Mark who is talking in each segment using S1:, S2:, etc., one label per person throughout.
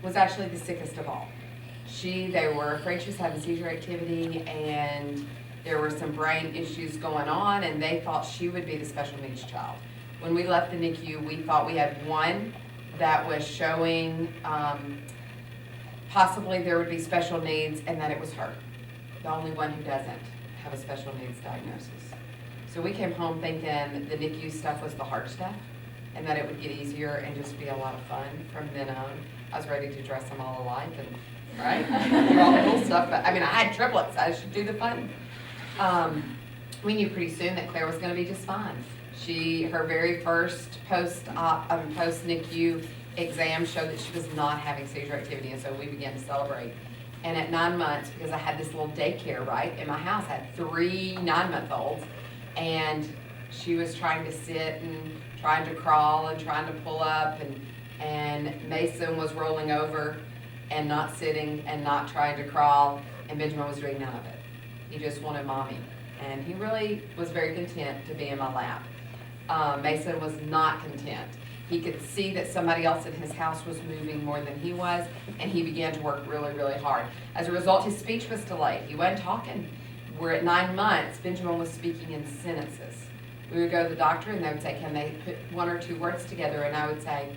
S1: was actually the sickest of all. They were afraid she was having seizure activity, and there were some brain issues going on, and they thought she would be the special needs child. When we left the NICU, we thought we had one that was showing possibly there would be special needs, and that it was her, the only one who doesn't have a special needs diagnosis. So we came home thinking the NICU stuff was the hard stuff, and that it would get easier and just be a lot of fun from then on. I was ready to dress them all alike and, right, do all the cool stuff, but I mean, I had triplets, I should do the fun. We knew pretty soon that Claire was gonna be just fine. Her very first post-NICU exam showed that she was not having seizure activity, and so we began to celebrate. And at 9 months, because I had this little daycare, right, in my house, I had 3 9-month-olds, and she was trying to sit and trying to crawl and trying to pull up, and Mason was rolling over and not sitting and not trying to crawl, and Benjamin was doing none of it. He just wanted mommy, and he really was very content to be in my lap. Mason was not content. He could see that somebody else in his house was moving more than he was, and he began to work really, really hard. As a result, his speech was delayed. He wasn't talking. We're at 9 months, Benjamin was speaking in sentences. We would go to the doctor, and they would say, can they put 1 or 2 words together? And I would say,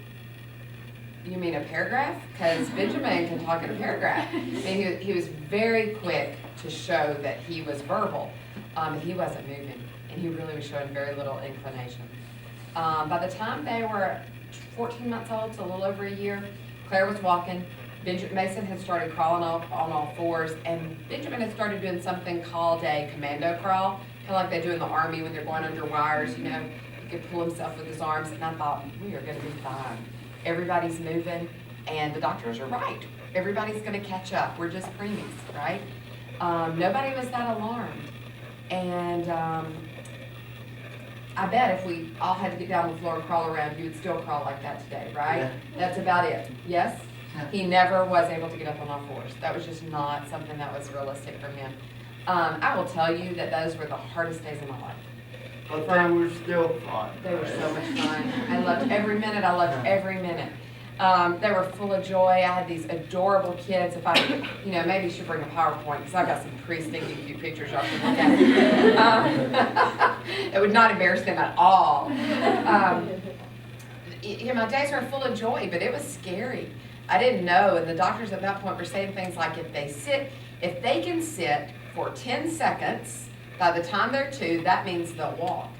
S1: you mean a paragraph? Because Benjamin can talk in a paragraph. And he was very quick to show that he was verbal. He wasn't moving, and he really was showing very little inclination. By the time they were 14 months old, so a little over a year, Claire was walking. Mason had started crawling on all fours, and Benjamin had started doing something called a commando crawl, kind of like they do in the Army when they're going under wires, you know. He could pull himself with his arms, and I thought, we are going to be fine. Everybody's moving, and the doctors are right. Everybody's going to catch up. We're just preemies, right? Nobody was that alarmed. And I bet if we all had to get down on the floor and crawl around, you would still crawl like that today, right?
S2: Yeah.
S1: That's about it. Yes?
S2: Yeah.
S1: He never was able to get up on all fours. That was just not something that was realistic for him. I will tell you that those were the hardest days of my life.
S2: But they were still fun.
S1: They were so much fun. I loved every minute. I loved every minute. They were full of joy. I had these adorable kids. If I, maybe you should bring a PowerPoint, because I've got some pretty stinking cute pictures y'all can look at. It would not embarrass them at all. My days were full of joy, but it was scary. I didn't know, and the doctors at that point were saying things like, if they can sit for 10 seconds, by the time they're 2, that means they'll walk.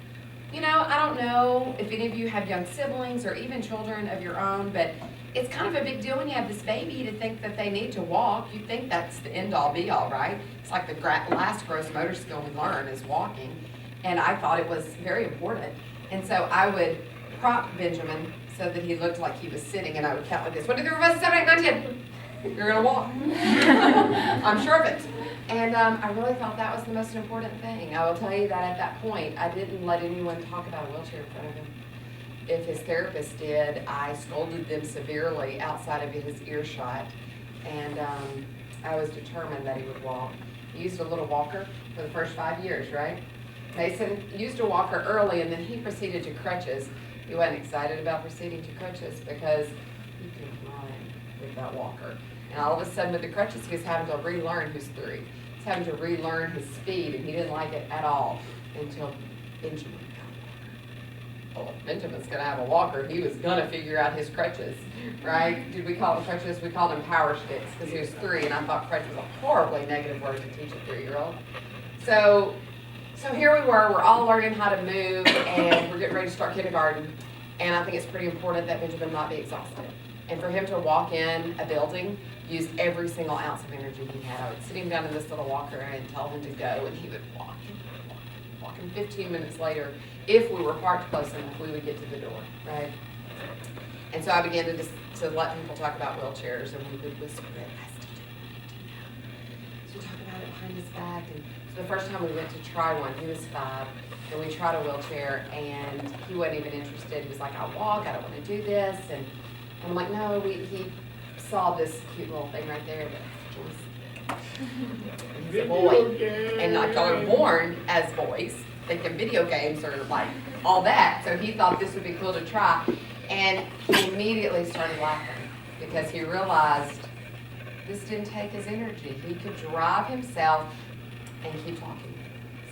S1: I don't know if any of you have young siblings or even children of your own, but it's kind of a big deal when you have this baby to think that they need to walk. You think that's the end-all be-all, right? It's like the last gross motor skill we learn is walking, and I thought it was very important. And so I would prop Benjamin so that he looked like he was sitting, and I would count like this: 1, 2, 3, 4, 5, 6, 7, 8, 9, 10. You're gonna walk. I'm sure of it. And I really thought that was the most important thing. I will tell you that at that point, I didn't let anyone talk about a wheelchair in front of him. If his therapist did, I scolded them severely outside of his earshot. And I was determined that he would walk. He used a little walker for the first 5 years, right? Mason used a walker early, and then he proceeded to crutches. He wasn't excited about proceeding to crutches because he could run with that walker. And all of a sudden with the crutches, he was having to relearn his 3. He's having to relearn his speed, and he didn't like it at all until Benjamin got a walker. Well, if Benjamin's gonna have a walker, he was gonna figure out his crutches, right? Did we call them crutches? We called them power sticks because he was 3, and I thought crutch was a horribly negative word to teach a 3-year-old. So here we were all learning how to move, and we're getting ready to start kindergarten. And I think it's pretty important that Benjamin not be exhausted. And for him to walk in a building used every single ounce of energy he had. I would sit him down in this little walker and tell him to go, and he would walk. And 15 minutes later, if we were parked close enough, we would get to the door, right? And so I began to let people talk about wheelchairs, and we would whisper it. So we talk about it behind his back. And so the first time we went to try one, he was 5, and we tried a wheelchair, and he wasn't even interested. He was like, I walk, I don't want to do this. And I'm like, no, he saw this cute little thing right there. He's a boy. And like y'all are born as boys, thinking video games are like all that. So he thought this would be cool to try. And he immediately started laughing. because he realized this didn't take his energy. He could drive himself and keep talking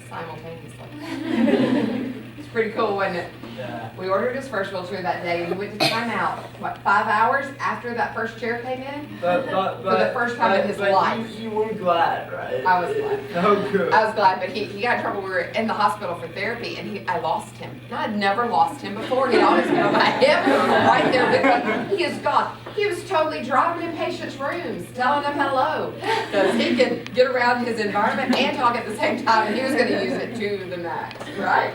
S1: simultaneously. It's pretty cool, wasn't it?
S2: Yeah.
S1: We ordered his first wheelchair that day, and we went to timeout, 5 hours after that first chair came in?
S2: But,
S1: For the first time in his life.
S2: You were glad, right?
S1: I was glad.
S2: Oh, good.
S1: I was glad, but he got in trouble. We were in the hospital for therapy, and I lost him. And I'd never lost him before. He'd always been on my hip, right there with me. He is gone. He was totally driving in patients' rooms, telling them hello, because he could get around his environment and talk at the same time, and he was going to use it to the max, right?